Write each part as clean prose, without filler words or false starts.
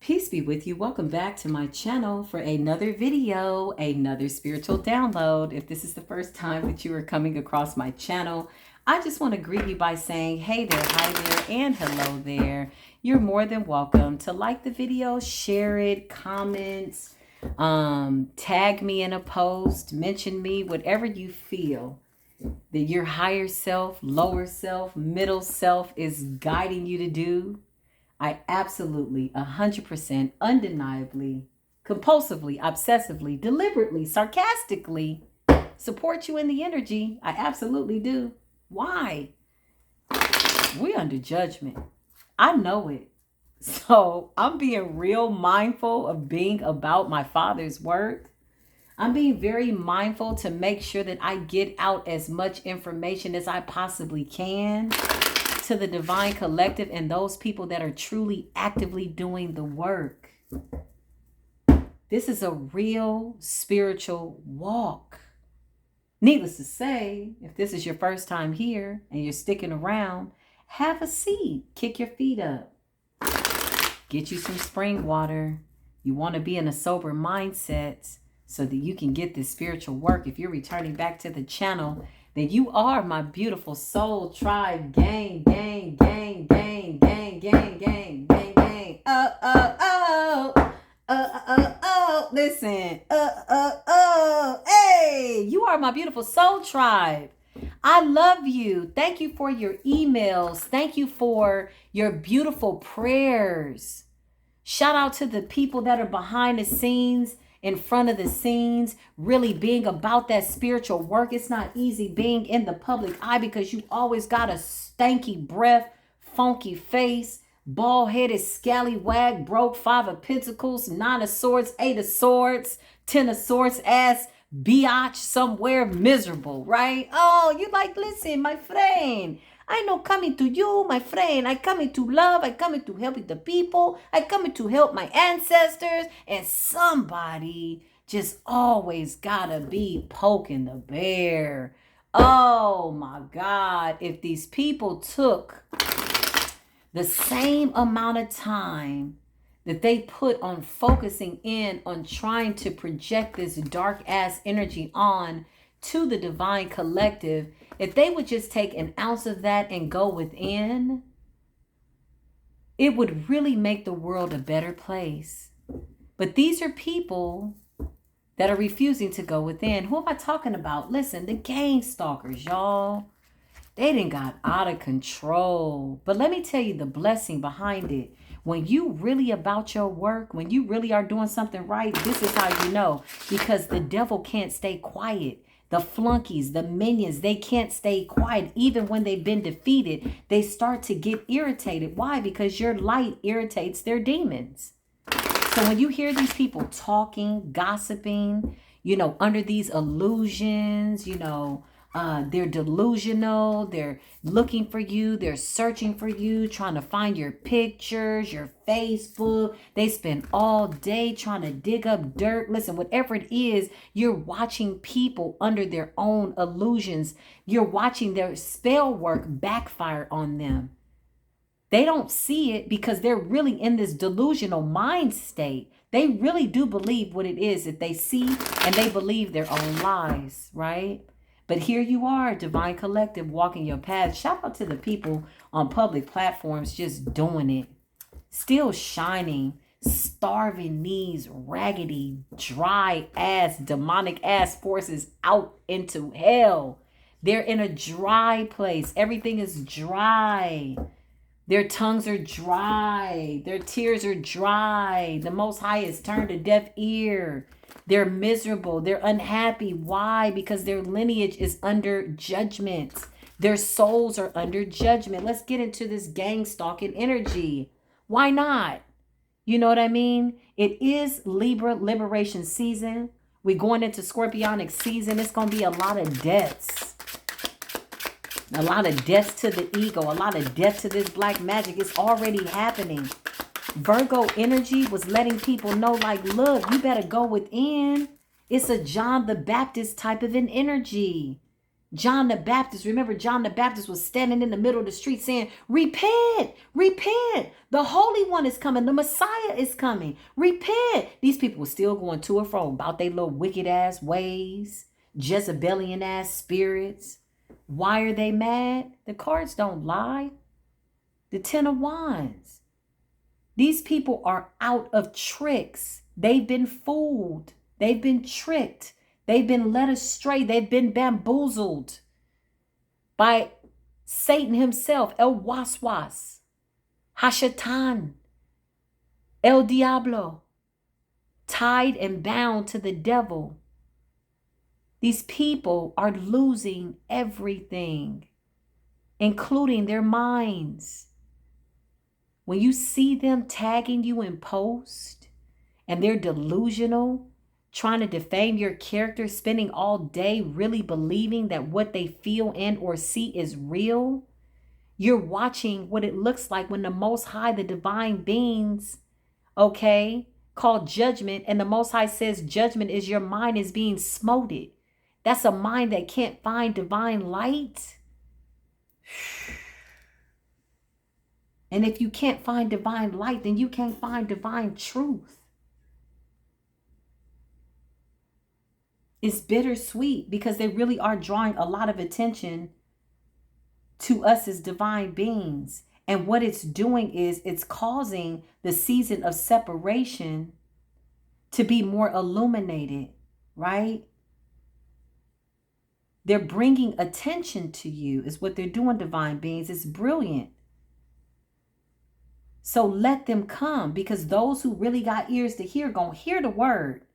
Peace be with you. Welcome back to my channel for another video, another spiritual download. If this is the first time that you are coming across my channel, I just want to greet you by saying, hey there, hi there, and hello there. You're more than welcome to like the video, share it, comment, tag me in a post, mention me, whatever you feel that your higher self, lower self, middle self is guiding you to do. I absolutely, 100%, undeniably, compulsively, obsessively, deliberately, sarcastically support you in the energy. I absolutely do. Why? We're under judgment. I know it. So I'm being real mindful of being about my Father's work. I'm being very mindful to make sure that I get out as much information as I possibly can to the divine collective and those people that are truly actively doing the work. This is a real spiritual walk. Needless to say, if this is your first time here and you're sticking around, have a seat, kick your feet up, get you some spring water. You want to be in a sober mindset so that you can get this spiritual work. If you're returning back to the channel, then you are my beautiful soul tribe gang. Listen. Hey, you are my beautiful soul tribe. I love you. Thank you for your emails. Thank you for your beautiful prayers. Shout out to the people that are behind the scenes, in front of the scenes, really being about that spiritual work. It's not easy being in the public eye because you always got a stanky breath, funky face, bald-headed scallywag, broke 5 of pentacles, 9 of swords, 8 of swords, 10 of swords, ass biatch somewhere miserable, right? Oh, you like, listen, my friend, I know coming to you, my friend. I coming to love. I coming to help the people. I coming to help my ancestors. And somebody just always gotta be poking the bear. Oh my God. If these people took the same amount of time that they put on focusing in on trying to project this dark ass energy on to the divine collective, if they would just take an ounce of that and go within, it would really make the world a better place. But these are people that are refusing to go within. Who am I talking about? Listen, the gang stalkers, y'all. They done got out of control. But let me tell you the blessing behind it. When you really about your work, when you really are doing something right, this is how you know. Because the devil can't stay quiet. The flunkies, the minions, they can't stay quiet. Even when they've been defeated, they start to get irritated. Why? Because your light irritates their demons. So when you hear these people talking, gossiping, under these illusions, they're delusional, they're looking for you, they're searching for you, trying to find your pictures, your Facebook. They spend all day trying to dig up dirt. Listen, whatever it is, you're watching people under their own illusions. You're watching their spell work backfire on them. They don't see it because they're really in this delusional mind state. They really do believe what it is that they see, and they believe their own lies, right? But here you are, divine collective, walking your path. Shout out to the people on public platforms just doing it. Still shining, starving these raggedy, dry ass, demonic ass forces out into hell. They're in a dry place. Everything is dry. Their tongues are dry. Their tears are dry. The Most High has turned a deaf ear. They're miserable. They're unhappy. Why? Because their lineage is under judgment. Their souls are under judgment. Let's get into this gang stalking energy. Why not? You know what I mean? It is Libra liberation season. We're going into Scorpionic season. It's going to be a lot of deaths. A lot of deaths to the ego. A lot of death to this black magic. It's already happening. Virgo energy was letting people know, like, look, you better go within. It's a John the Baptist type of an energy. John the Baptist, remember John the Baptist was standing in the middle of the street saying, repent, repent. The Holy One is coming. The Messiah is coming. Repent. These people were still going to and fro about their little wicked ass ways, Jezebelian ass spirits. Why are they mad? The cards don't lie. The Ten of Wands. These people are out of tricks. They've been fooled. They've been tricked. They've been led astray. They've been bamboozled by Satan himself, El Waswas, Hashatan, El Diablo, tied and bound to the devil. These people are losing everything, including their minds. When you see them tagging you in post and they're delusional, trying to defame your character, spending all day really believing that what they feel and or see is real, you're watching what it looks like when the Most High, the divine beings, called judgment, and the Most High says judgment is your mind is being smoted. That's a mind that can't find divine light. And if you can't find divine light, then you can't find divine truth. It's bittersweet because they really are drawing a lot of attention to us as divine beings. And what it's doing is it's causing the season of separation to be more illuminated, right? They're bringing attention to you is what they're doing, divine beings. It's brilliant. So let them come, because those who really got ears to hear gonna hear the word.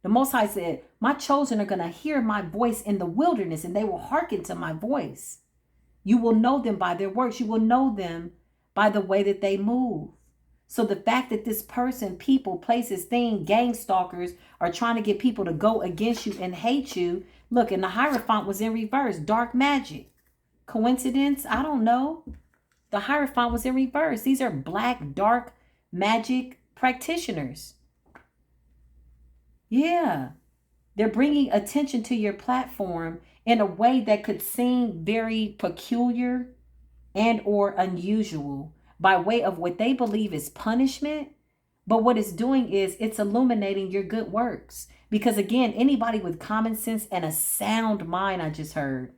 The Most High said, my chosen are going to hear my voice in the wilderness, and they will hearken to my voice. You will know them by their works. You will know them by the way that they move. So the fact that this person, people, places, thing, gang stalkers are trying to get people to go against you and hate you. Look, and the Hierophant was in reverse. Dark magic. Coincidence? I don't know. The Hierophant was in reverse. These are black, dark magic practitioners. Yeah, they're bringing attention to your platform in a way that could seem very peculiar and or unusual by way of what they believe is punishment. But what it's doing is it's illuminating your good works. Because again, anybody with common sense and a sound mind, I just heard,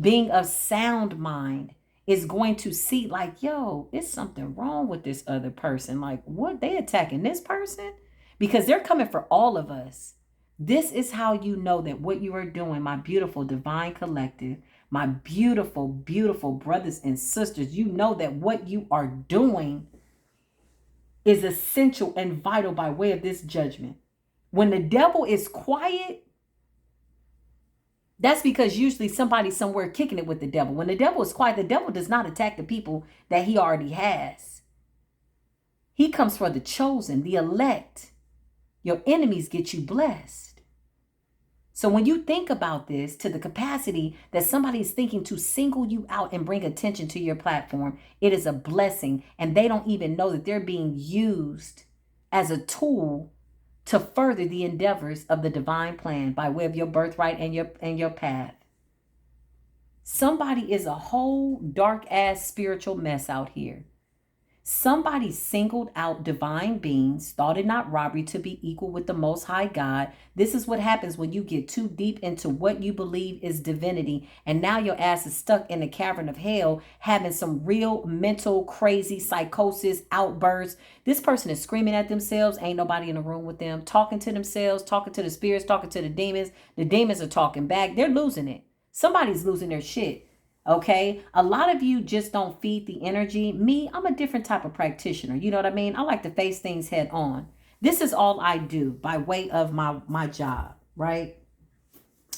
being of sound mind, is going to see like, yo, it's something wrong with this other person. Like, what? They attacking this person? Because they're coming for all of us. This is how you know that what you are doing, my beautiful divine collective, my beautiful, beautiful brothers and sisters, you know that what you are doing is essential and vital by way of this judgment. When the devil is quiet, that's because usually somebody's somewhere kicking it with the devil. When the devil is quiet, the devil does not attack the people that he already has. He comes for the chosen, the elect. Your enemies get you blessed. So when you think about this to the capacity that somebody is thinking to single you out and bring attention to your platform, it is a blessing. And they don't even know that they're being used as a tool to further the endeavors of the divine plan by way of your birthright and your path. Somebody is a whole dark ass spiritual mess out here. Somebody singled out divine beings, thought it not robbery to be equal with the Most High God. This is what happens when you get too deep into what you believe is divinity. And now your ass is stuck in the cavern of hell, having some real mental, crazy psychosis outbursts. This person is screaming at themselves. Ain't nobody in the room with them. Talking to themselves, talking to the spirits, talking to the demons. The demons are talking back. They're losing it. Somebody's losing their shit. Okay, a lot of you just don't feed the energy. Me, I'm a different type of practitioner. You know what I mean? I like to face things head on. This is all I do by way of my job, right?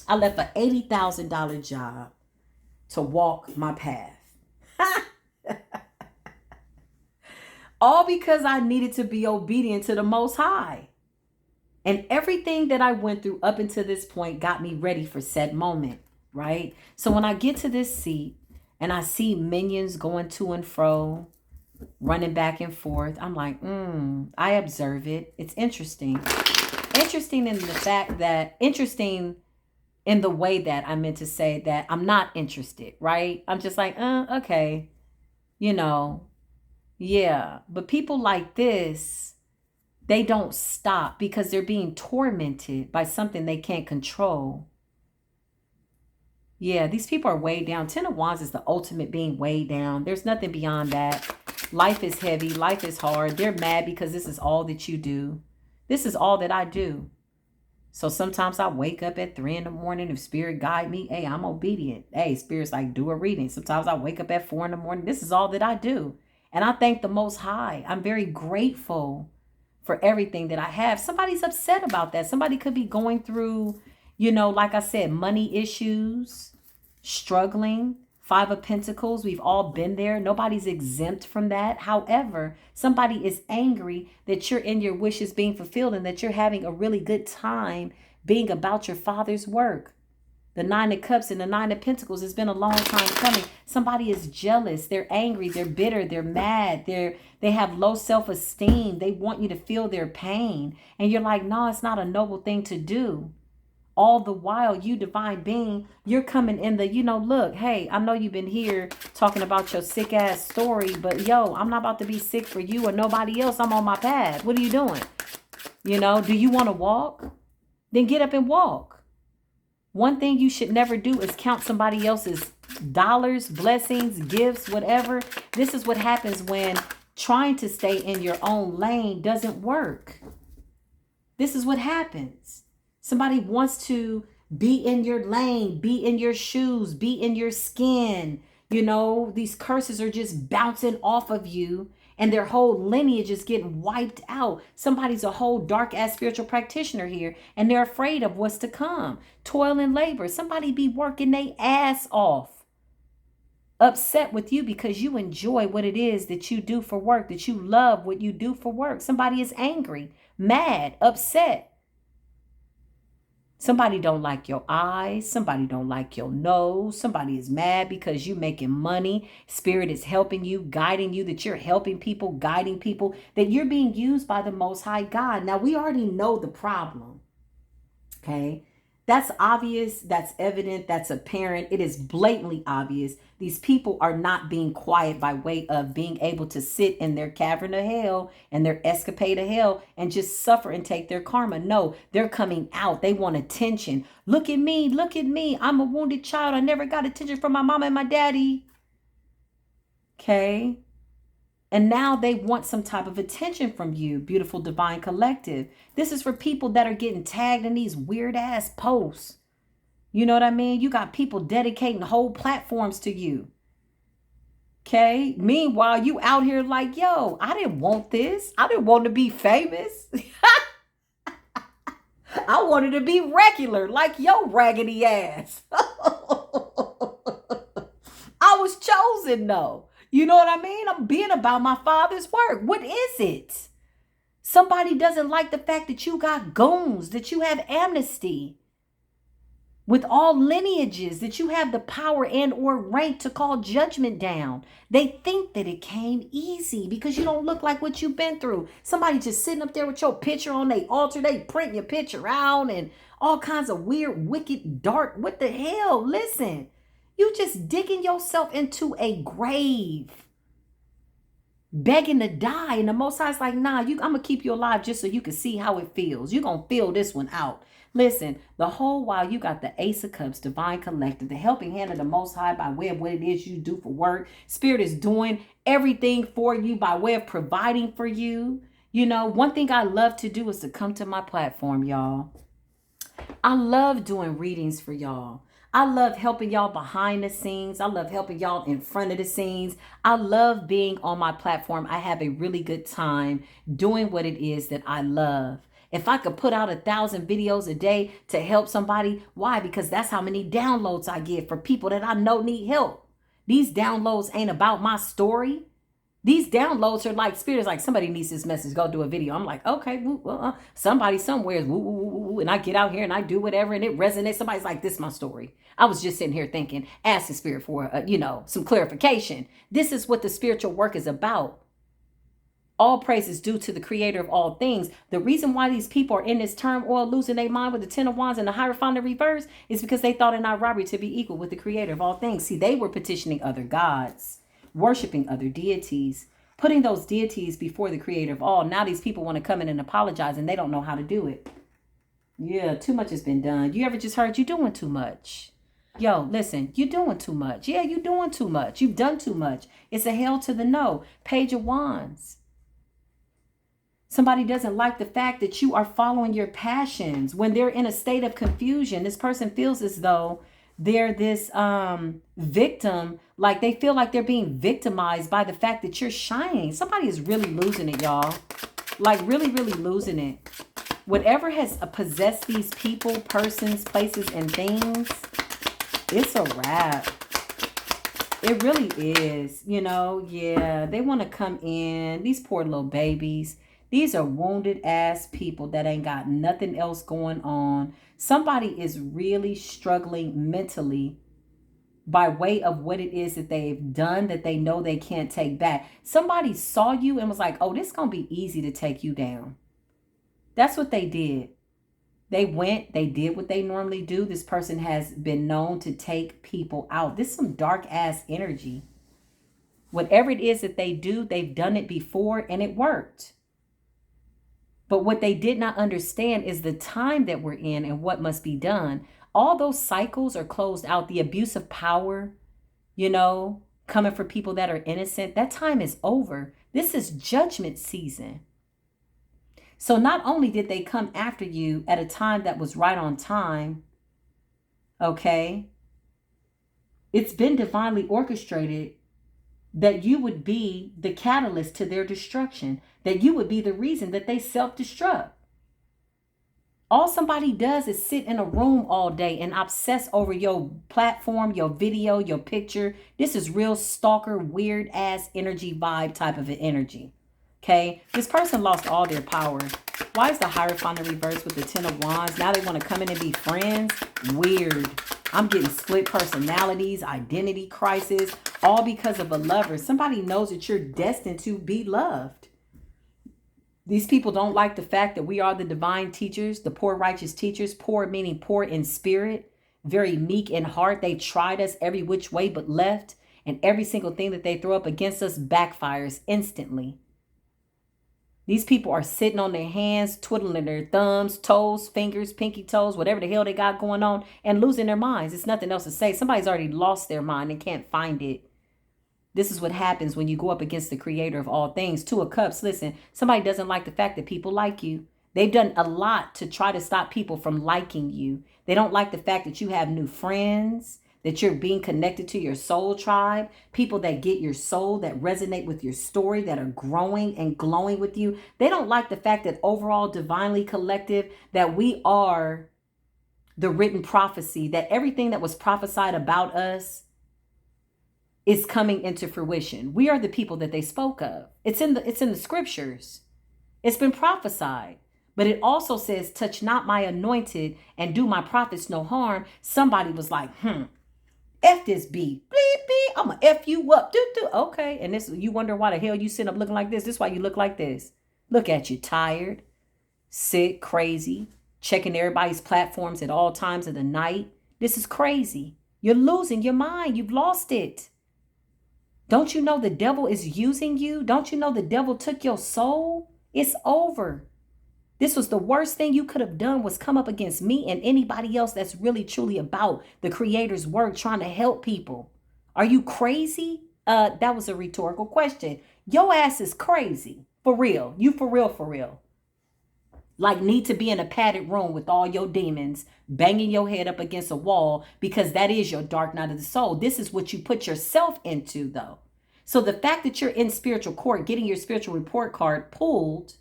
I left an $80,000 job to walk my path. All because I needed to be obedient to the Most High. And everything that I went through up until this point got me ready for said moment. Right? So when I get to this seat and I see minions going to and fro, running back and forth, I'm like, I observe it. It's interesting. Interesting in the fact that, interesting in the way that I meant to say that I'm not interested, right? I'm just like, okay, you know, yeah. But people like this, they don't stop because they're being tormented by something they can't control. Yeah, these people are weighed down. Ten of Wands is the ultimate being weighed down. There's nothing beyond that. Life is heavy. Life is hard. They're mad because this is all that you do. This is all that I do. So sometimes I wake up at 3 in the morning. If spirit guide me, hey, I'm obedient. Hey, spirit's like, do a reading. Sometimes I wake up at 4 in the morning. This is all that I do. And I thank the Most High. I'm very grateful for everything that I have. Somebody's upset about that. Somebody could be going through, like I said, money issues, struggling. 5 of Pentacles, we've all been there. Nobody's exempt from that. However, somebody is angry that you're in your wishes being fulfilled and that you're having a really good time being about your Father's work. The 9 of Cups and the 9 of Pentacles has been a long time coming. Somebody is jealous. They're angry. They're bitter. They're mad. They have low self-esteem. They want you to feel their pain. And you're like, no, it's not a noble thing to do. All the while, you divine being, you're coming in the, look, hey, I know you've been here talking about your sick ass story, but yo, I'm not about to be sick for you or nobody else. I'm on my path. What are you doing? Do you want to walk? Then get up and walk. One thing you should never do is count somebody else's dollars, blessings, gifts, whatever. This is what happens when trying to stay in your own lane doesn't work. This is what happens. Somebody wants to be in your lane, be in your shoes, be in your skin. These curses are just bouncing off of you and their whole lineage is getting wiped out. Somebody's a whole dark ass spiritual practitioner here and they're afraid of what's to come. Toil and labor. Somebody be working their ass off. Upset with you because you enjoy what it is that you do for work, that you love what you do for work. Somebody is angry, mad, upset. Somebody don't like your eyes. Somebody don't like your nose. Somebody is mad because you making money. Spirit is helping you, guiding you, that you're helping people, guiding people, that you're being used by the Most High God. Now, we already know the problem. Okay. That's obvious. That's evident. That's apparent. It is blatantly obvious. These people are not being quiet by way of being able to sit in their cavern of hell and their escapade of hell and just suffer and take their karma. No, they're coming out. They want attention. Look at me. Look at me. I'm a wounded child. I never got attention from my mama and my daddy. Okay. And now they want some type of attention from you, beautiful divine collective. This is for people that are getting tagged in these weird ass posts. You know what I mean? You got people dedicating whole platforms to you. Okay. Meanwhile, you out here like, yo, I didn't want this. I didn't want to be famous. I wanted to be regular like your raggedy ass. I was chosen though. You know what I mean? I'm being about my Father's work. What is it? Somebody doesn't like the fact that you got goons, that you have amnesty with all lineages, that you have the power and or rank to call judgment down. They think that it came easy because you don't look like what you've been through. Somebody just sitting up there with your picture on their altar. They print your picture out and all kinds of weird, wicked, dark. What the hell? Listen. You just digging yourself into a grave, begging to die. And the Most High's like, nah, I'm going to keep you alive just so you can see how it feels. You're going to feel this one out. Listen, the whole while you got the Ace of Cups, divine collective, the helping hand of the Most High by way of what it is you do for work. Spirit is doing everything for you by way of providing for you. One thing I love to do is to come to my platform, y'all. I love doing readings for y'all. I love helping y'all behind the scenes. I love helping y'all in front of the scenes. I love being on my platform. I have a really good time doing what it is that I love. If I could put out 1,000 videos a day to help somebody, why? Because that's how many downloads I get for people that I know need help. These downloads ain't about my story. These downloads are like spirits, like somebody needs this message, go do a video. I'm like, okay, somebody somewhere is woo, and I get out here and I do whatever and it resonates. Somebody's like, this is my story. I was just sitting here thinking, asking spirit for, some clarification. This is what the spiritual work is about. All praise is due to the creator of all things. The reason why these people are in this turmoil, losing their mind with the 10 of wands and the Hierophant in reverse, is because they thought in our robbery to be equal with the creator of all things. See, they were petitioning other gods, worshiping other deities, putting those deities before the creator of all. Now these people want to come in and apologize, and they don't know how to do it. Yeah, too much has been done. You ever just heard you doing too much? Yo, listen, you're doing too much. Yeah, you're doing too much. You've done too much. It's a hell to the no. Page of Wands. Somebody doesn't like the fact that you are following your passions. When they're in a state of confusion, this person feels as though they're this victim, like they feel like they're being victimized by the fact that you're shining. Somebody is really losing it, y'all. Like really, really losing it. Whatever has possessed these people, persons, places, and things, it's a wrap. It really is. You know, yeah, they want to come in. These poor little babies. These are wounded ass people that ain't got nothing else going on. Somebody is really struggling mentally by way of what it is that they've done that they know they can't take back. Somebody saw you and was like, oh, this is going to be easy to take you down. That's what they did. They went, they did what they normally do. This person has been known to take people out. This is some dark ass energy. Whatever it is that they do, they've done it before and it worked. But what they did not understand is the time that we're in and what must be done. All those cycles are closed out. The abuse of power, you know, coming for people that are innocent, that time is over. This is judgment season. So not only did they come after you at a time that was right on time, okay, it's been divinely orchestrated that you would be the catalyst to their destruction, that you would be the reason that they self-destruct. All somebody does is sit in a room all day and obsess over your platform, your video, your picture. This is real stalker, weird ass energy vibe type of an energy. Okay, this person lost all their power. Why is the Hierophant in reverse with the 10 of wands? Now they want to come in and be friends? Weird. I'm getting split personalities, identity crisis, all because of a lover. Somebody knows that you're destined to be loved. These people don't like the fact that we are the divine teachers, the poor righteous teachers. Poor meaning poor in spirit, very meek in heart. They tried us every which way but left. And every single thing that they throw up against us backfires instantly. These people are sitting on their hands, twiddling their thumbs, toes, fingers, pinky toes, whatever the hell they got going on, and losing their minds. It's nothing else to say. Somebody's already lost their mind and can't find it. This is what happens when you go up against the creator of all things. 2 of Cups. Listen, somebody doesn't like the fact that people like you. They've done a lot to try to stop people from liking you. They don't like the fact that you have new friends, that you're being connected to your soul tribe, people that get your soul, that resonate with your story, that are growing and glowing with you. They don't like the fact that overall, divinely collective, that we are the written prophecy, that everything that was prophesied about us is coming into fruition. We are the people that they spoke of. It's in the scriptures. It's been prophesied. But it also says, touch not my anointed and do my prophets no harm. Somebody was like, F this B. Bleep, beep. I'm going to F you up. Do. Okay. And this, you wonder why the hell you sitting up looking like this. This is why you look like this. Look at you, tired, sick, crazy, checking everybody's platforms at all times of the night. This is crazy. You're losing your mind. You've lost it. Don't you know the devil is using you? Don't you know the devil took your soul? It's over. This was the worst thing you could have done, was come up against me and anybody else that's really truly about the creator's work, trying to help people. Are you crazy? That was a rhetorical question. Your ass is crazy. For real. You for real, for real. Like need to be in a padded room with all your demons, banging your head up against a wall, because that is your dark night of the soul. This is what you put yourself into, though. So the fact that you're in spiritual court, getting your spiritual report card pulled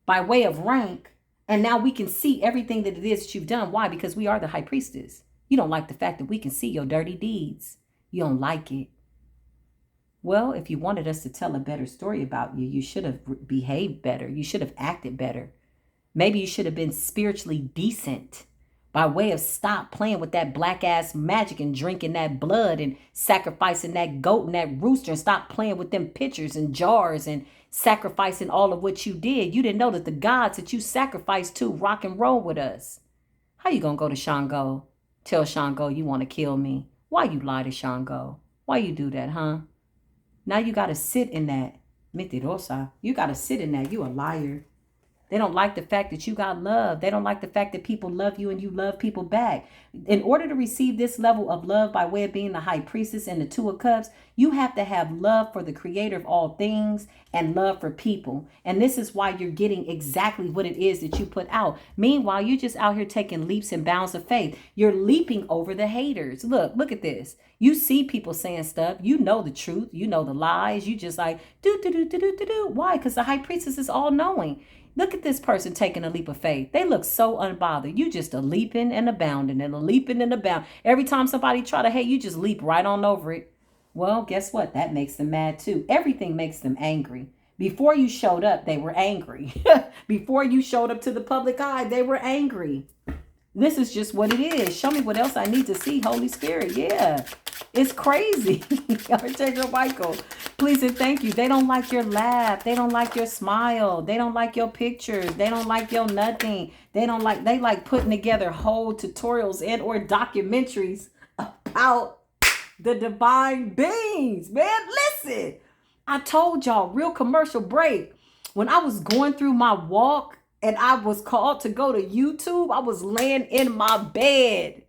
by way of rank, and now we can see everything that it is that you've done. Why? Because we are the high priestess. You don't like the fact that we can see your dirty deeds. You don't like it. Well, if you wanted us to tell a better story about you, you should have behaved better. You should have acted better. Maybe you should have been spiritually decent by way of stop playing with that black ass magic and drinking that blood and sacrificing that goat and that rooster, and stop playing with them pitchers and jars and sacrificing all of what you did. You didn't know that the gods that you sacrificed to rock and roll with us. How you gonna go to Shango? Tell Shango you want to kill me. Why you lie to Shango? Why you do that, huh? Now you gotta sit in that. Mentirosa. You gotta sit in that. You a liar. They don't like the fact that you got love. They don't like the fact that people love you and you love people back. In order to receive this level of love by way of being the high priestess and the two of cups, you have to have love for the creator of all things and love for people. And this is why you're getting exactly what it is that you put out. Meanwhile, you're just out here taking leaps and bounds of faith. You're leaping over the haters. Look at this. You see people saying stuff. You know the truth. You know the lies. You just like, do. Why? Because the high priestess is all knowing. Look at this person taking a leap of faith. They look so unbothered. You just a leaping and abounding and a leaping and abound. Every time somebody try to hate, you just leap right on over it. Well, guess what? That makes them mad too. Everything makes them angry. Before you showed up, they were angry. Before you showed up to the public eye, they were angry. This is just what it is. Show me what else I need to see, Holy Spirit. Yeah, it's crazy. Archangel Michael, please and thank you. They don't like your laugh. They don't like your smile. They don't like your pictures. They don't like your nothing. They like putting together whole tutorials and or documentaries about the divine beings. Man, listen. I told y'all, real commercial break. When I was going through my walk, and I was called to go to YouTube, I was laying in my bed,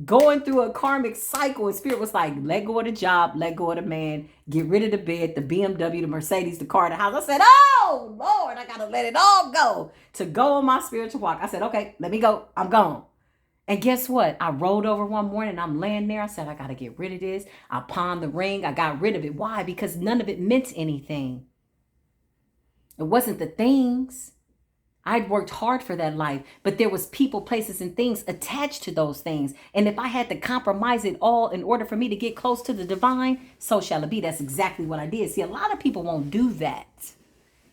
going through a karmic cycle. And Spirit was like, let go of the job, let go of the man, get rid of the bed, the BMW, the Mercedes, the car, the house. I said, oh, Lord, I got to let it all go to go on my spiritual walk. I said, okay, let me go. I'm gone. And guess what? I rolled over one morning. I'm laying there. I said, I got to get rid of this. I pawned the ring. I got rid of it. Why? Because none of it meant anything. It wasn't the things. I'd worked hard for that life, but there was people, places, and things attached to those things. And if I had to compromise it all in order for me to get close to the divine, so shall it be. That's exactly what I did. See, a lot of people won't do that.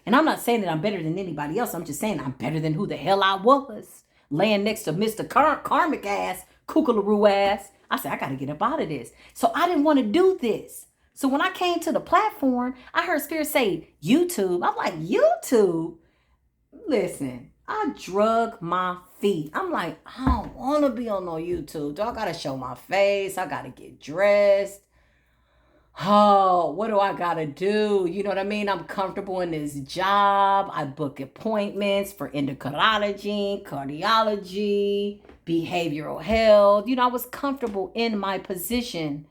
And I'm not saying that I'm better than anybody else. I'm just saying I'm better than who the hell I was. Laying next to Mr. Karmic ass, kookalaroo ass. I said, I got to get up out of this. So I didn't want to do this. So when I came to the platform, I heard Spirit say, YouTube. I'm like, YouTube? Listen, I drug my feet. I'm like, I don't want to be on no YouTube. I got to show my face. I got to get dressed. Oh, what do I got to do? You know what I mean? I'm comfortable in this job. I book appointments for endocrinology, cardiology, behavioral health. You know, I was comfortable in my position.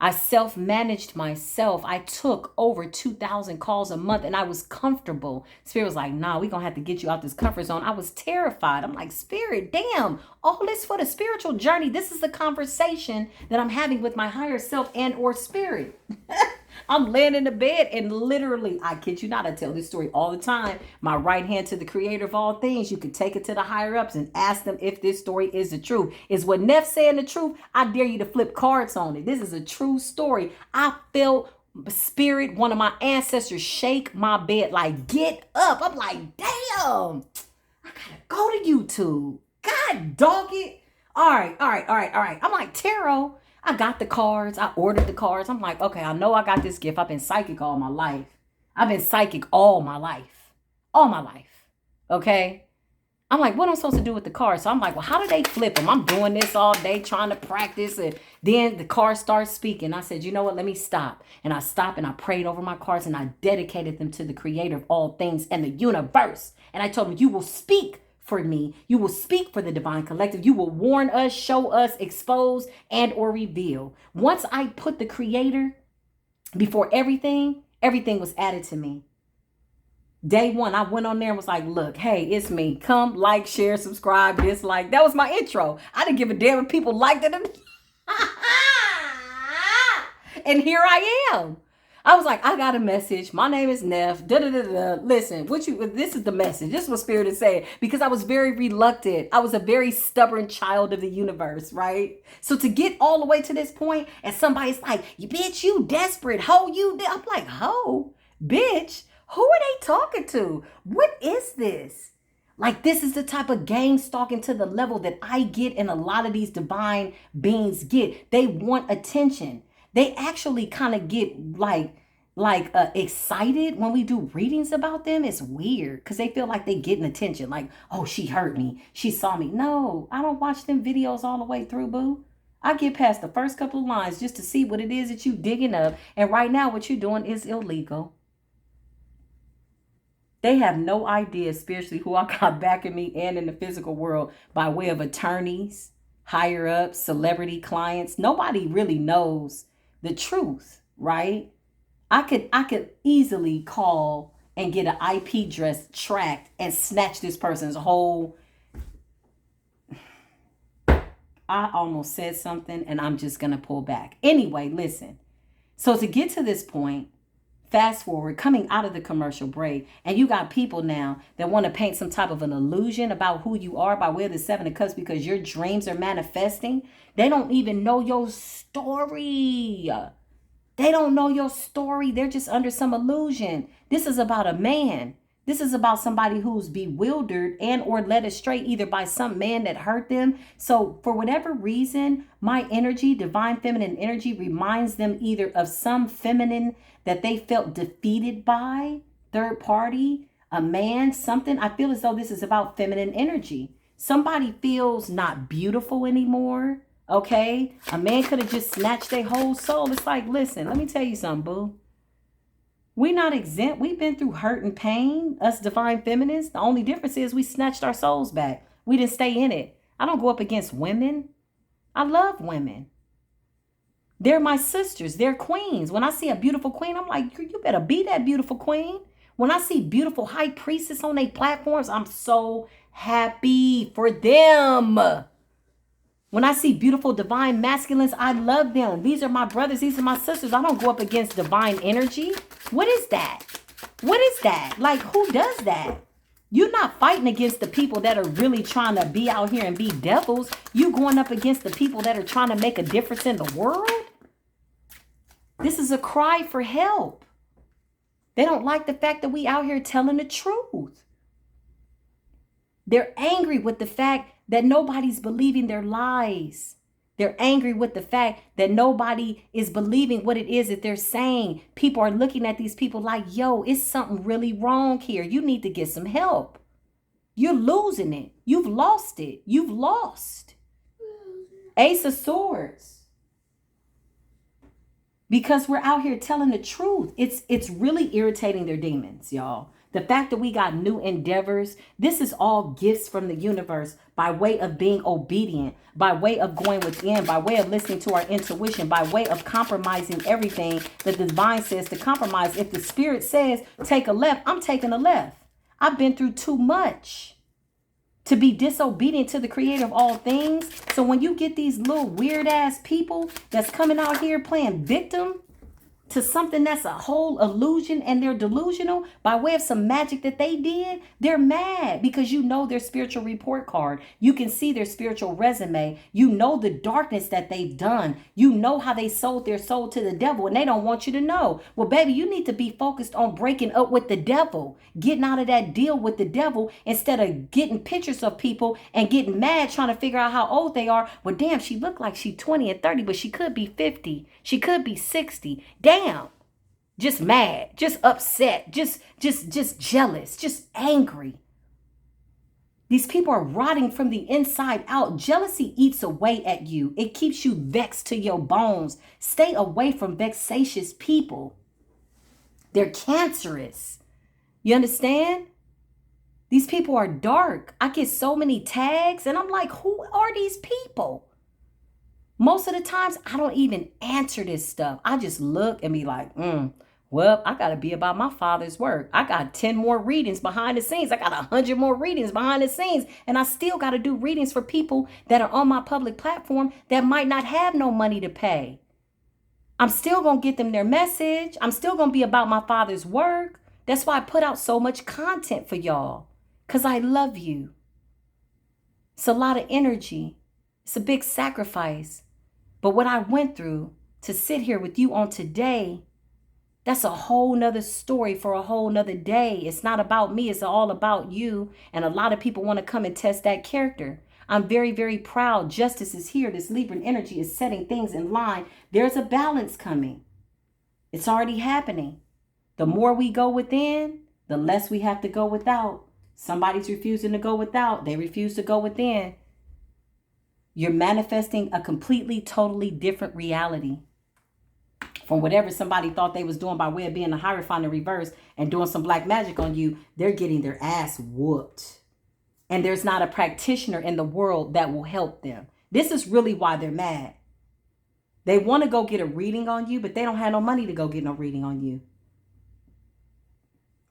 I self-managed myself. I took over 2,000 calls a month and I was comfortable. Spirit was like, nah, we're going to have to get you out this comfort zone. I was terrified. I'm like, Spirit, damn, all this for the spiritual journey. This is the conversation that I'm having with my higher self and or spirit. I'm laying in the bed and literally, I kid you not, I tell this story all the time. My right hand to the creator of all things. You can take it to the higher ups and ask them if this story is the truth. Is what Neff saying the truth? I dare you to flip cards on it. This is a true story. I felt spirit, one of my ancestors, shake my bed like, get up. I'm like, damn, I gotta go to YouTube. God dog it. All right. I'm like, tarot. I got the cards. I ordered the cards. I'm like, okay, I know I got this gift. I've been psychic all my life. I've been psychic all my life. All my life. Okay? I'm like, what am I supposed to do with the cards? So I'm like, well, how do they flip them? I'm doing this all day trying to practice. And then the cards start speaking. I said, you know what? Let me stop. And I stopped and I prayed over my cards and I dedicated them to the creator of all things and the universe. And I told him, you will speak for me. You will speak for the divine collective. You will warn us, show us, expose, and or reveal. Once I put the creator before everything, everything was added to me. Day one, I went on there and was like, look, hey, it's me. Come, like, share, subscribe, dislike. That was my intro. I didn't give a damn if people liked it. And here I am. I was like, I got a message. My name is Neff. Listen, this is the message. This is what Spirit is saying. Because I was very reluctant. I was a very stubborn child of the universe, right? So to get all the way to this point, and somebody's like, bitch, you desperate. Ho, you. I'm like, ho, bitch. Who are they talking to? What is this? Like, this is the type of gang stalking to the level that I get and a lot of these divine beings get. They want attention. They actually kind of get like like excited when we do readings about them. It's weird because they feel like they getting attention. Like, oh, she heard me. She saw me. No, I don't watch them videos all the way through, boo. I get past the first couple of lines just to see what it is that you digging up. And right now what you're doing is illegal. They have no idea spiritually who I got backing me and in the physical world by way of attorneys, higher ups, celebrity clients. Nobody really knows the truth, right? I could easily call and get an IP address tracked and snatch this person's whole. I almost said something and I'm just going to pull back. Anyway, listen. So to get to this point, fast forward, coming out of the commercial break, and you got people now that want to paint some type of an illusion about who you are by way of the Seven of Cups because your dreams are manifesting. They don't even know your story. They don't know your story. They're just under some illusion. This is about a man. This is about somebody who's bewildered and or led astray either by some man that hurt them. So for whatever reason, my energy, divine feminine energy, reminds them either of some feminine that they felt defeated by, third party, a man, something. I feel as though this is about feminine energy. Somebody feels not beautiful anymore. Okay, a man could have just snatched their whole soul. It's like, listen, let me tell you something, boo. We not exempt. We've been through hurt and pain, us divine feminines. The only difference is we snatched our souls back. We didn't stay in it. I don't go up against women. I love women. They're my sisters. They're queens. When I see a beautiful queen, I'm like, you better be that beautiful queen. When I see beautiful high priestess on their platforms, I'm so happy for them. When I see beautiful divine masculines, I love them. These are my brothers. These are my sisters. I don't go up against divine energy. What is that? What is that? Like, who does that? You're not fighting against the people that are really trying to be out here and be devils. You going up against the people that are trying to make a difference in the world. This is a cry for help. They don't like the fact that we out here telling the truth. They're angry with the fact that nobody's believing their lies. They're angry with the fact that nobody is believing what it is that they're saying. People are looking at these people like, yo, it's something really wrong here. You need to get some help. You're losing it. You've lost it. You've lost. Ace of Swords. Because we're out here telling the truth. It's really irritating their demons, y'all. The fact that we got new endeavors, this is all gifts from the universe by way of being obedient, by way of going within, by way of listening to our intuition, by way of compromising everything that the divine says to compromise. If the spirit says take a left, I'm taking a left. I've been through too much to be disobedient to the creator of all things. So when you get these little weird ass people that's coming out here playing victim to something that's a whole illusion and they're delusional by way of some magic that they did, they're mad because you know their spiritual report card. You can see their spiritual resume. You know the darkness that they've done. You know how they sold their soul to the devil and they don't want you to know. Well, baby, you need to be focused on breaking up with the devil, getting out of that deal with the devil instead of getting pictures of people and getting mad trying to figure out how old they are. Well, damn, she looked like she's 20 and 30, but she could be 50. She could be 60. Damn. Just mad, just upset, just jealous, just angry. These people are rotting from the inside out. Jealousy eats away at you. It keeps you vexed to your bones. Stay away from vexatious people. They're cancerous. You understand? These people are dark. I get so many tags and I'm like, who are these people? Most of the times, I don't even answer this stuff. I just look and be like, well, I got to be about my Father's work. I got 10 more readings behind the scenes. I got 100 more readings behind the scenes. And I still got to do readings for people that are on my public platform that might not have no money to pay. I'm still going to get them their message. I'm still going to be about my Father's work. That's why I put out so much content for y'all. Because I love you. It's a lot of energy. It's a big sacrifice. But what I went through to sit here with you on today, that's a whole nother story for a whole nother day. It's not about me. It's all about you. And a lot of people want to come and test that character. I'm very, very proud. Justice is here. This Libran energy is setting things in line. There's a balance coming. It's already happening. The more we go within, the less we have to go without. Somebody's refusing to go without. They refuse to go within. You're manifesting a completely, totally different reality from whatever somebody thought they was doing by way of being a Hierophant in reverse and doing some black magic on you. They're getting their ass whooped. And there's not a practitioner in the world that will help them. This is really why they're mad. They want to go get a reading on you, but they don't have no money to go get no reading on you.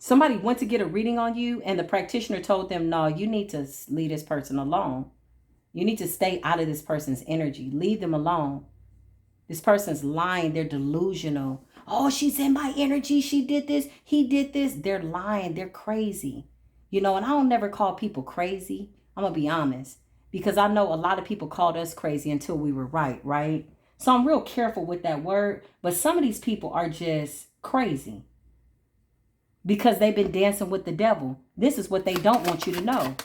Somebody went to get a reading on you and the practitioner told them, no, you need to leave this person alone. You need to stay out of this person's energy. Leave them alone. This person's lying. They're delusional. Oh, she's in my energy. She did this. He did this. They're lying. They're crazy. You know, and I don't never call people crazy. I'm going to be honest. Because I know a lot of people called us crazy until we were right? So I'm real careful with that word. But some of these people are just crazy. Because they've been dancing with the devil. This is what they don't want you to know.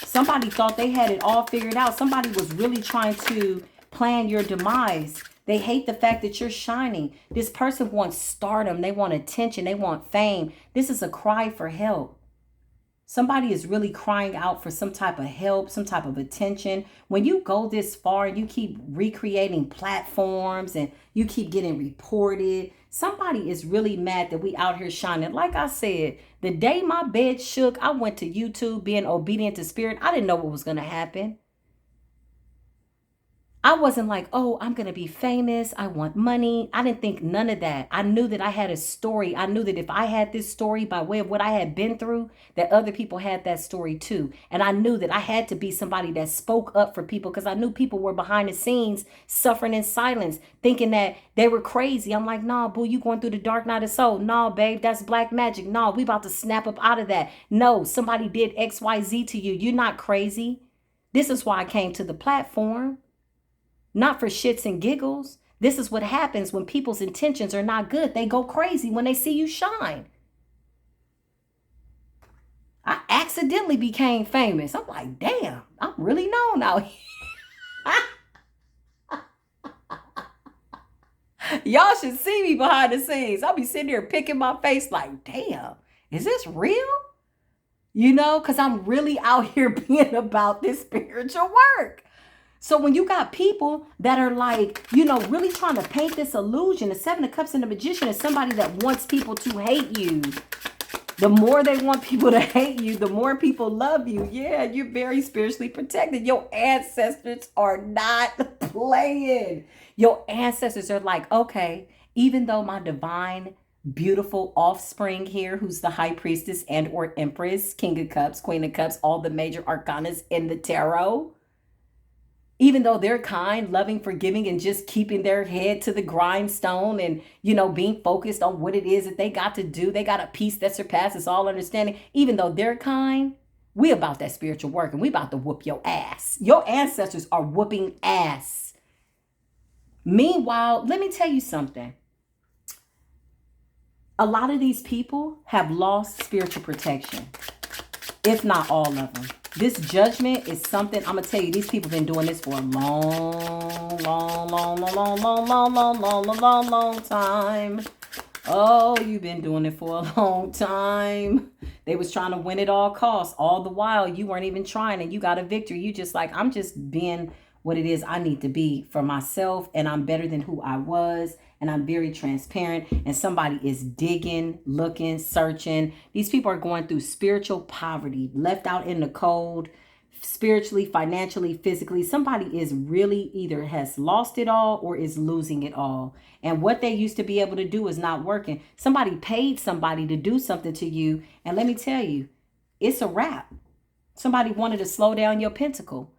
Somebody thought they had it all figured out. Somebody was really trying to plan your demise. They hate the fact that you're shining. This person wants stardom. They want attention. They want fame. This is a cry for help. Somebody is really crying out for some type of help, some type of attention. When you go this far, you keep recreating platforms and you keep getting reported. Somebody is really mad that we out here shining. Like I said, the day my bed shook, I went to YouTube being obedient to spirit. I didn't know what was going to happen. I wasn't like, oh, I'm going to be famous. I want money. I didn't think none of that. I knew that I had a story. I knew that if I had this story by way of what I had been through, that other people had that story too. And I knew that I had to be somebody that spoke up for people because I knew people were behind the scenes suffering in silence, thinking that they were crazy. I'm like, nah, boo, you going through the dark night of soul. Nah, babe, that's black magic. Nah, we about to snap up out of that. No, somebody did XYZ to you. You're not crazy. This is why I came to the platform. Not for shits and giggles. This is what happens when people's intentions are not good. They go crazy when they see you shine. I accidentally became famous. I'm like, damn, I'm really known out here. Y'all should see me behind the scenes. I'll be sitting here picking my face like, damn, is this real? You know, because I'm really out here being about this spiritual work. So when you got people that are like, you know, really trying to paint this illusion, the Seven of Cups and the Magician is somebody that wants people to hate you. The more they want people to hate you, the more people love you. Yeah, you're very spiritually protected. Your ancestors are not playing. Your ancestors are like, okay, even though my divine, beautiful offspring here, who's the high priestess and or empress, king of cups, queen of cups, all the major arcanas in the tarot, even though they're kind, loving, forgiving, and just keeping their head to the grindstone and, you know, being focused on what it is that they got to do. They got a peace that surpasses all understanding. Even though they're kind, we about that spiritual work and we about to whoop your ass. Your ancestors are whooping ass. Meanwhile, let me tell you something. A lot of these people have lost spiritual protection, if not all of them. This judgment is something, I'm going to tell you, these people have been doing this for a long time. Oh, you've been doing it for a long time. They was trying to win at all costs. All the while, you weren't even trying and you got a victory. You just like, I'm just being what it is I need to be for myself. And I'm better than who I was. And I'm very transparent. And somebody is digging, looking, searching. These people are going through spiritual poverty, left out in the cold, spiritually, financially, physically. Somebody is really either has lost it all or is losing it all. And what they used to be able to do is not working. Somebody paid somebody to do something to you. And let me tell you, it's a wrap. Somebody wanted to slow down your pentacle.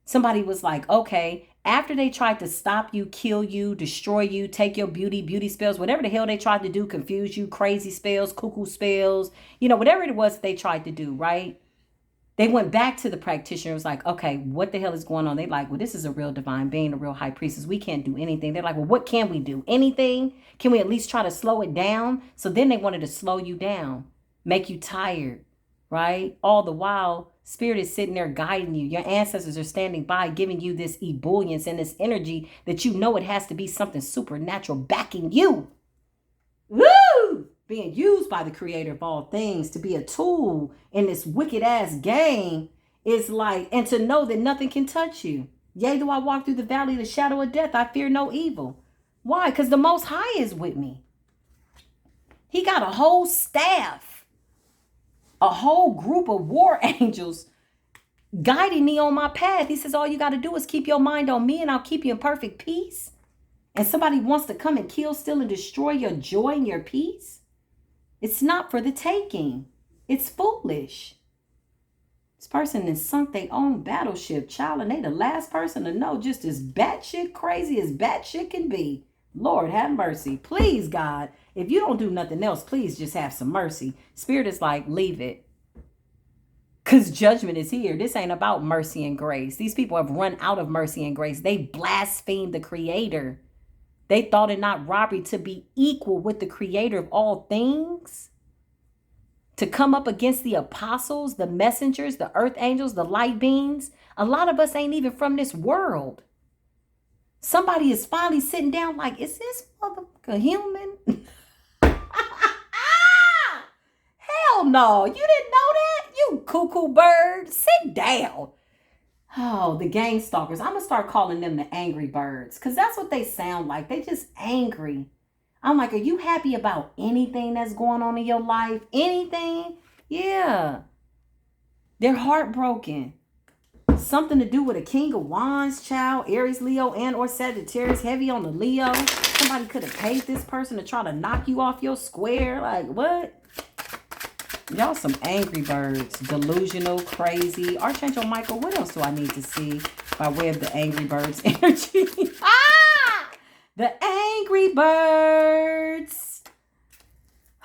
Somebody was like, okay, after they tried to stop you, kill you, destroy you, take your beauty spells, whatever the hell they tried to do, confuse you, crazy spells, cuckoo spells, you know, whatever it was they tried to do, right? They went back to the practitioner. It was like, okay, what the hell is going on? They like, well, this is a real divine being, a real high priestess. We can't do anything. They're like, well, what can we do? Anything? Can we at least try to slow it down? So then they wanted to slow you down, make you tired, right? All the while, Spirit is sitting there guiding you. Your ancestors are standing by, giving you this ebullience and this energy that you know it has to be something supernatural backing you. Woo! being used by the creator of all things to be a tool in this wicked ass game is like, and to know that nothing can touch you. Yea, though I walk through the valley of the shadow of death, I fear no evil. Why? Because the Most High is with me. He got a whole staff, a whole group of war angels guiding me on my path. He says, all you got to do is keep your mind on me and I'll keep you in perfect peace. And somebody wants to come and kill, steal, and destroy your joy and your peace. It's not for the taking. It's foolish. This person has sunk their own battleship, child, and they the last person to know, just as batshit crazy as batshit can be. Lord, have mercy. Please, God, if you don't do nothing else, please just have some mercy. Spirit is like, leave it. Because judgment is here. This ain't about mercy and grace. These people have run out of mercy and grace. They blasphemed the creator. They thought it not robbery to be equal with the creator of all things. To come up against the apostles, the messengers, the earth angels, the light beings. A lot of us ain't even from this world. Somebody is finally sitting down like, is this motherfucker human? Hell no. You didn't know that? You cuckoo bird. Sit down. Oh, the gang stalkers. I'm going to start calling them the angry birds because that's what they sound like. They just angry. I'm like, are you happy about anything that's going on in your life? Anything? Yeah. They're heartbroken. Something to do with a King of Wands, child, Aries, Leo, and or Sagittarius, heavy on the Leo. Somebody could have paid this person to try to knock you off your square. Like, what? Y'all some angry birds. Delusional, crazy. Archangel Michael, what else do I need to see by way of the angry birds energy? The angry birds.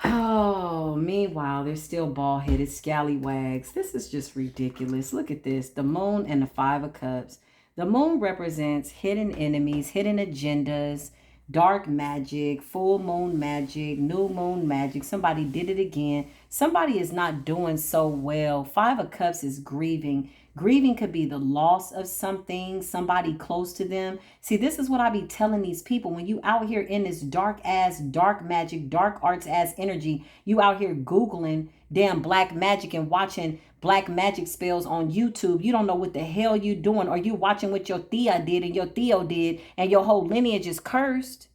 Oh, meanwhile, they're still bald-headed scallywags. This is just ridiculous. Look at this. The moon and the 5 of cups. The moon represents hidden enemies, hidden agendas, dark magic, full moon magic, new moon magic. Somebody did it again. Somebody is not doing so well. 5 of cups is grieving. Grieving could be the loss of something, somebody close to them. See, this is what I be telling these people. When you out here in this dark ass, dark magic, dark arts ass energy, you out here Googling damn black magic and watching black magic spells on YouTube. You don't know what the hell you doing, or you watching what your Thea did and your Theo did and your whole lineage is cursed.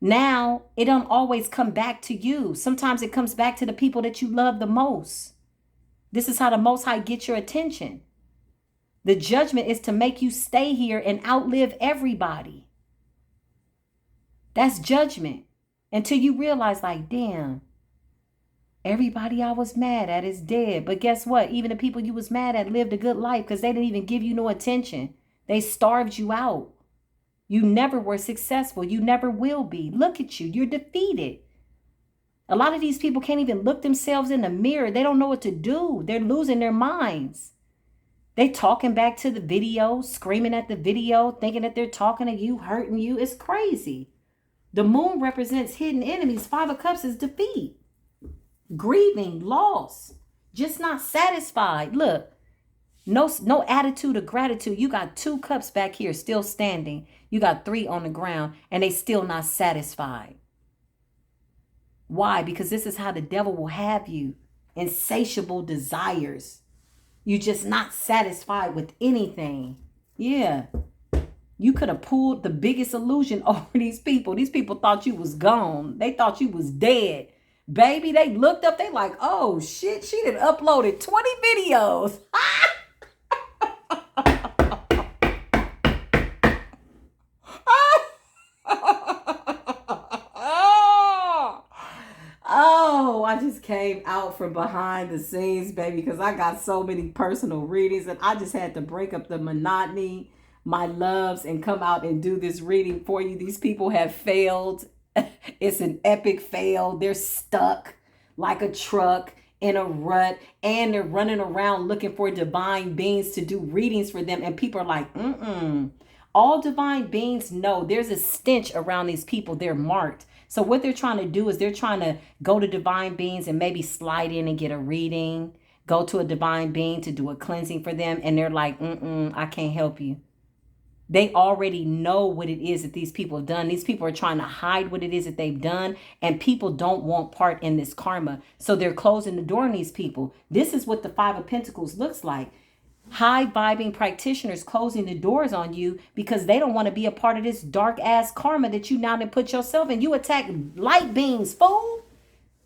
Now, it don't always come back to you. Sometimes it comes back to the people that you love the most. This is how the Most High gets your attention. The judgment is to make you stay here and outlive everybody. That's judgment. Until you realize, like, damn, everybody I was mad at is dead. But guess what? Even the people you was mad at lived a good life because they didn't even give you no attention. They starved you out. You never were successful. You never will be. Look at you. You're defeated. A lot of these people can't even look themselves in the mirror. They don't know what to do. They're losing their minds. They talking back to the video, screaming at the video, thinking that they're talking to you, hurting you. It's crazy. The moon represents hidden enemies. 5 of cups is defeat. Grieving, loss, just not satisfied. Look, no attitude of gratitude. You got 2 cups back here still standing. You got 3 on the ground and they still not satisfied. Why? Because this is how the devil will have you. Insatiable desires. You just not satisfied with anything. Yeah. You could have pulled the biggest illusion over these people. These people thought you was gone. They thought you was dead. Baby, they looked up. They like, oh shit, she done uploaded 20 videos. Oh, I just came out from behind the scenes, baby, because I got so many personal readings and I just had to break up the monotony, my loves, and come out and do this reading for you. These people have failed. It's an epic fail. They're stuck like a truck in a rut and they're running around looking for divine beings to do readings for them. And people are like, All divine beings know there's a stench around these people. They're marked. So what they're trying to do is they're trying to go to divine beings and maybe slide in and get a reading, go to a divine being to do a cleansing for them. And they're like, I can't help you. They already know what it is that these people have done. These people are trying to hide what it is that they've done, and people don't want part in this karma. So they're closing the door on these people. This is what the Five of Pentacles looks like. High vibing practitioners closing the doors on you because they don't want to be a part of this dark ass karma that you now done put yourself in. You attack light beings, fool.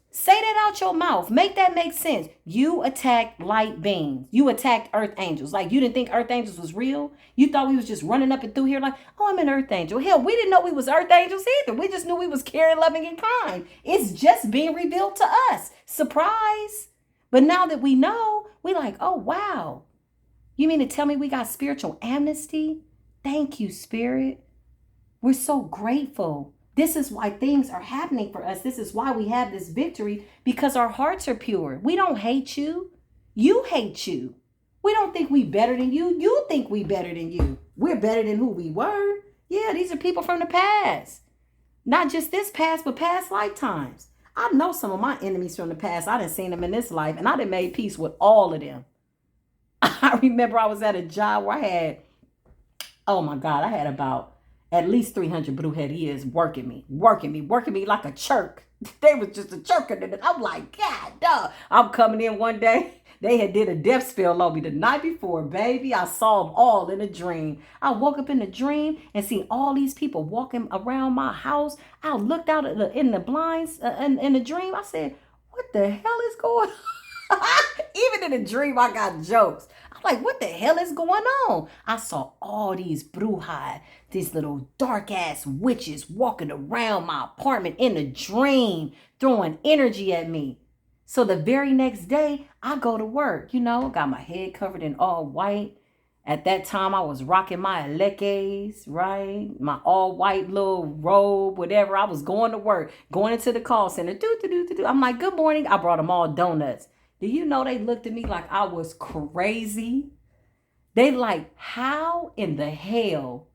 Say that out your mouth. Make that make sense. You attacked light beings. You attacked earth angels. Like, you didn't think earth angels was real? You thought we was just running up and through here like, oh, I'm an earth angel. Hell, we didn't know we was earth angels either. We just knew we was caring, loving, and kind. It's just being revealed to us. Surprise. But now that we know, we like, oh, wow. You mean to tell me we got spiritual amnesty? Thank you, Spirit. We're so grateful. This is why things are happening for us. This is why we have this victory, because our hearts are pure. We don't hate you. You hate you. We don't think we better than you. You think we better than you. We're better than who we were. Yeah, these are people from the past. Not just this past, but past lifetimes. I know some of my enemies from the past. I done seen them in this life, and I done made peace with all of them. I remember I was at a job where I had, oh my God, I had about at least 300 brujerías working me like a chirk. They was just a chirker. I'm like, God, duh. I'm coming in one day. They had did a death spell on me the night before, baby. I saw them all in a dream. I woke up in a dream and seen all these people walking around my house. I looked out in the blinds in the dream. I said, what the hell is going on? Even in a dream, I got jokes. I'm like, what the hell is going on? I saw all these brujas, these little dark ass witches walking around my apartment in a dream, throwing energy at me. So the very next day, I go to work, got my head covered in all white. At that time, I was rocking my aleques, right? My all white little robe, whatever. I was going to work, going into the call center. I'm like, good morning. I brought them all donuts. Do you know they looked at me like I was crazy? They like, how in the hell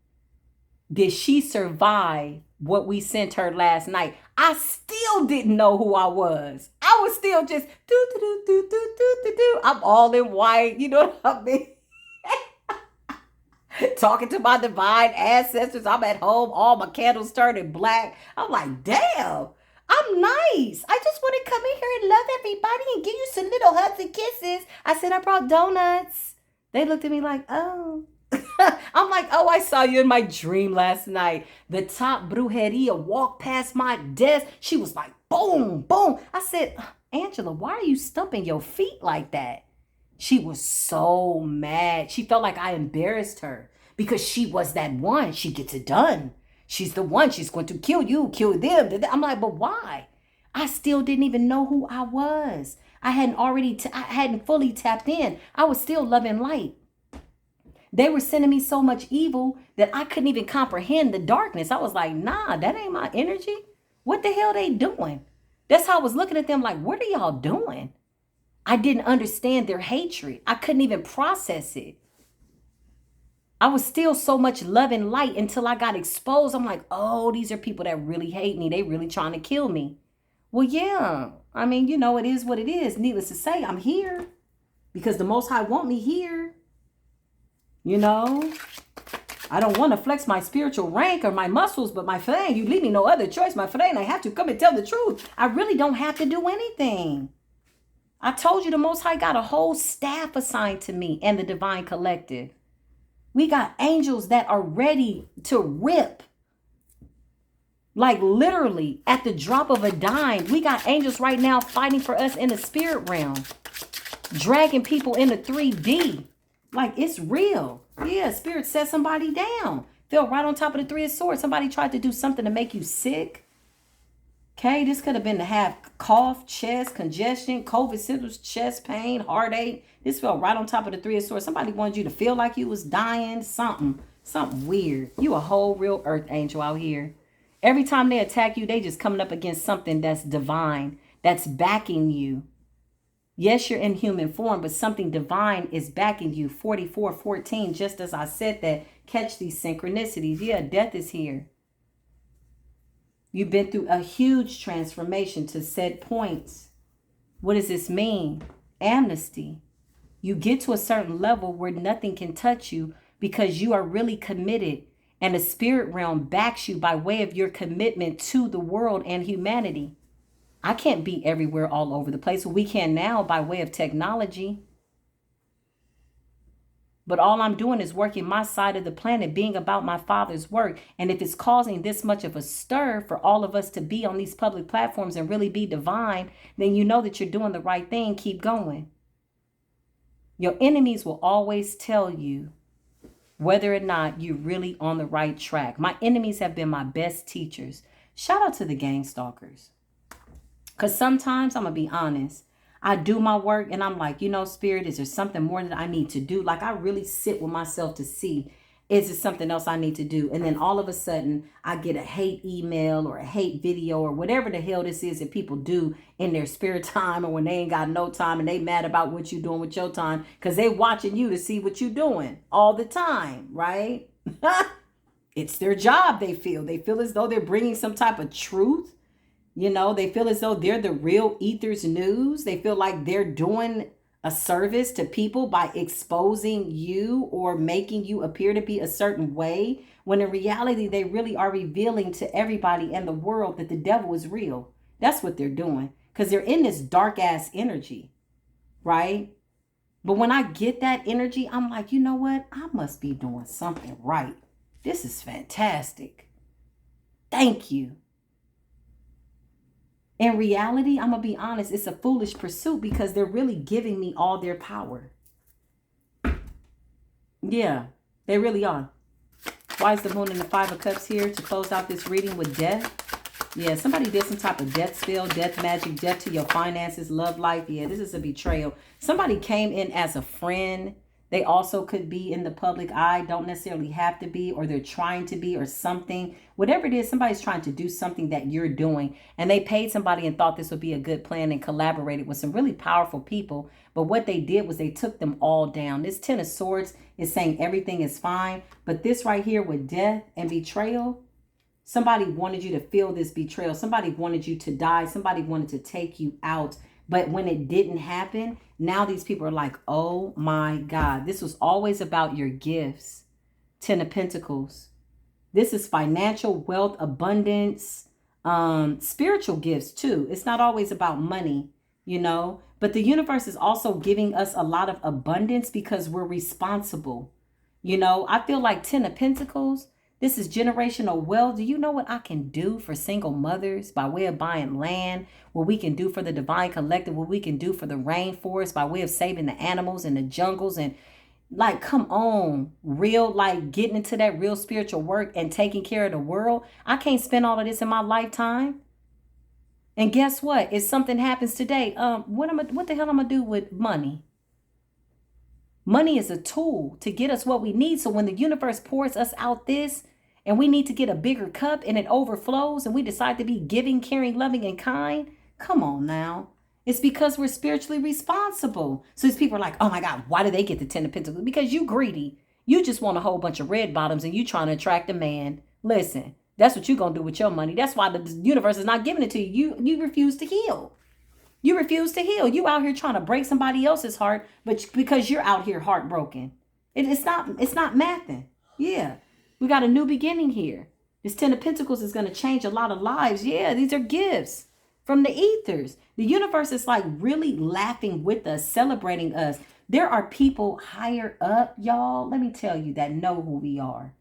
did she survive what we sent her last night? I still didn't know who I was. I was still just I'm all in white, you know what I mean? Talking to my divine ancestors. I'm at home, all my candles started black. I'm like, damn. I'm nice. I just want to come in here and love everybody and give you some little hugs and kisses. I said, I brought donuts. They looked at me like, oh. I'm like, oh, I saw you in my dream last night. The top brujeria walked past my desk. She was like, boom, boom. I said, Angela, why are you stumping your feet like that? She was so mad. She felt like I embarrassed her because she was that one. She gets it done. She's the one. She's going to kill you, kill them. I'm like, but why? I still didn't even know who I was. I hadn't fully tapped in. I was still loving light. They were sending me so much evil that I couldn't even comprehend the darkness. I was like, nah, that ain't my energy. What the hell they doing? That's how I was looking at them like, what are y'all doing? I didn't understand their hatred. I couldn't even process it. I was still so much love and light until I got exposed. I'm like, oh, these are people that really hate me. They really trying to kill me. Well, yeah. I mean, it is what it is. Needless to say, I'm here because the Most High want me here. I don't want to flex my spiritual rank or my muscles, but my friend, you leave me no other choice, my friend. I have to come and tell the truth. I really don't have to do anything. I told you the Most High got a whole staff assigned to me and the Divine Collective. We got angels that are ready to rip. Like literally at the drop of a dime. We got angels right now fighting for us in the spirit realm. Dragging people into 3D. Like it's real. Yeah, spirit set somebody down. Fell right on top of the Three of Swords. Somebody tried to do something to make you sick. Okay, this could have been to have cough, chest, congestion, COVID symptoms, chest pain, heartache. This fell right on top of the Three of Swords. Somebody wanted you to feel like you was dying. Something weird. You a whole real earth angel out here. Every time they attack you, they just coming up against something that's divine, that's backing you. Yes, you're in human form, but something divine is backing you. 44:14, just as I said that, catch these synchronicities. Yeah, death is here. You've been through a huge transformation to set points. What does this mean? Amnesty. You get to a certain level where nothing can touch you because you are really committed, and the spirit realm backs you by way of your commitment to the world and humanity. I can't be everywhere all over the place. We can now by way of technology. But all I'm doing is working my side of the planet, being about my Father's work. And if it's causing this much of a stir for all of us to be on these public platforms and really be divine, then you know that you're doing the right thing. Keep going. Your enemies will always tell you whether or not you're really on the right track. My enemies have been my best teachers. Shout out to the gang stalkers. Because sometimes, I'm going to be honest, I do my work and I'm like, Spirit, is there something more that I need to do? Like, I really sit with myself to see, is there something else I need to do? And then all of a sudden I get a hate email or a hate video or whatever the hell this is that people do in their spare time, or when they ain't got no time and they mad about what you doing with your time because they watching you to see what you doing all the time, right? It's their job. They feel as though they're bringing some type of truth. They feel as though they're the real Ether's news. They feel like they're doing a service to people by exposing you or making you appear to be a certain way, when in reality, they really are revealing to everybody in the world that the devil is real. That's what they're doing, because they're in this dark ass energy, right? But when I get that energy, I'm like, you know what? I must be doing something right. This is fantastic. Thank you. In reality, I'm going to be honest, it's a foolish pursuit because they're really giving me all their power. Yeah, they really are. Why is the moon in the 5 of cups here to close out this reading with death? Yeah, somebody did some type of death spell, death magic, death to your finances, love life. Yeah, this is a betrayal. Somebody came in as a friend. They also could be in the public eye, don't necessarily have to be, or they're trying to be, or something. Whatever it is, somebody's trying to do something that you're doing, and they paid somebody and thought this would be a good plan and collaborated with some really powerful people. But what they did was they took them all down. This 10 of Swords is saying everything is fine. But this right here with death and betrayal, somebody wanted you to feel this betrayal. Somebody wanted you to die. Somebody wanted to take you out. But when it didn't happen, now these people are like, oh my God, this was always about your gifts. 10 of Pentacles. This is financial wealth, abundance, spiritual gifts too. It's not always about money, but the universe is also giving us a lot of abundance because we're responsible. I feel like 10 of Pentacles, this is generational wealth. Do you know what I can do for single mothers by way of buying land? What we can do for the divine collective? What we can do for the rainforest by way of saving the animals and the jungles? And like, come on, real, like getting into that real spiritual work and taking care of the world. I can't spend all of this in my lifetime. And guess what? If something happens today, what the hell I'm gonna do with money? Money is a tool to get us what we need. So when the universe pours us out this, and we need to get a bigger cup and it overflows, and we decide to be giving, caring, loving, and kind, come on now. It's because we're spiritually responsible. So these people are like, oh my God, why do they get the 10 of Pentacles? Because you greedy. You just want a whole bunch of red bottoms and you trying to attract a man. Listen, that's what you're going to do with your money. That's why the universe is not giving it to you. You refuse to heal. You refuse to heal. You out here trying to break somebody else's heart, but because you're out here heartbroken. It's not mathing. Yeah. We got a new beginning here. This 10 of Pentacles is going to change a lot of lives. Yeah, these are gifts from the ethers. The universe is like really laughing with us, celebrating us. There are people higher up, y'all. Let me tell you, that know who we are.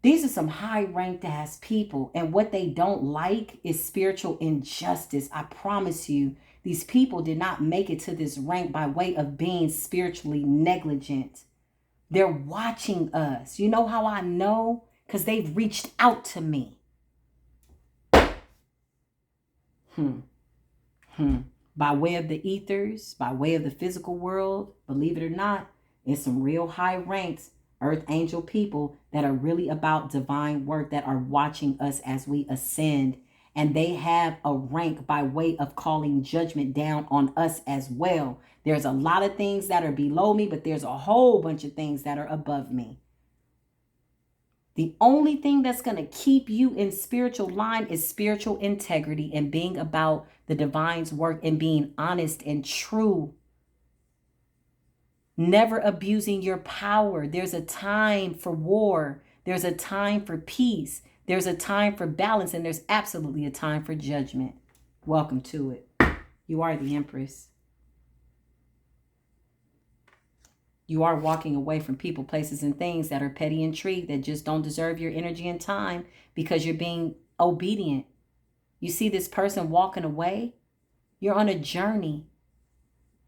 These are some high-ranked ass people, and what they don't like is spiritual injustice. I promise you, these people did not make it to this rank by way of being spiritually negligent. They're watching us. You know how I know? Because they've reached out to me. By way of the ethers, by way of the physical world, believe it or not, it's some real high ranks earth angel people that are really about divine work, that are watching us as we ascend. And they have a rank by way of calling judgment down on us as well. There's a lot of things that are below me, but there's a whole bunch of things that are above me. The only thing that's going to keep you in spiritual line is spiritual integrity and being about the divine's work and being honest and true. Never abusing your power. There's a time for war. There's a time for peace. There's a time for balance, and there's absolutely a time for judgment. Welcome to it. You are the Empress. You are walking away from people, places, and things that are petty intrigue that just don't deserve your energy and time because you're being obedient. You see this person walking away? You're on a journey.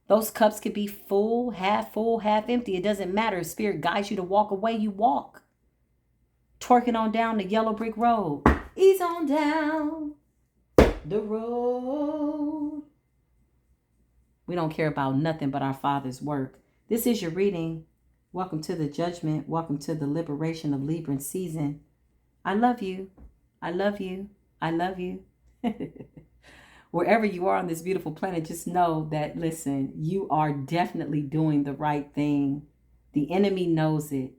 Those cups could be full, half empty. It doesn't matter. If Spirit guides you to walk away, you walk. Twerking on down the yellow brick road. Ease on down the road. We don't care about nothing but our Father's work. This is your reading. Welcome to the judgment. Welcome to the liberation of Libra season. I love you. I love you. I love you. Wherever you are on this beautiful planet, just know that, listen, you are definitely doing the right thing. The enemy knows it.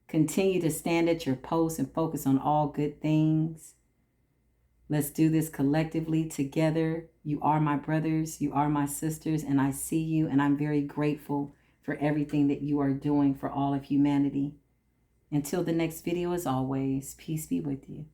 Continue to stand at your post and focus on all good things. Let's do this collectively together. You are my brothers. You are my sisters. And I see you. And I'm very grateful for everything that you are doing for all of humanity. Until the next video, as always, peace be with you.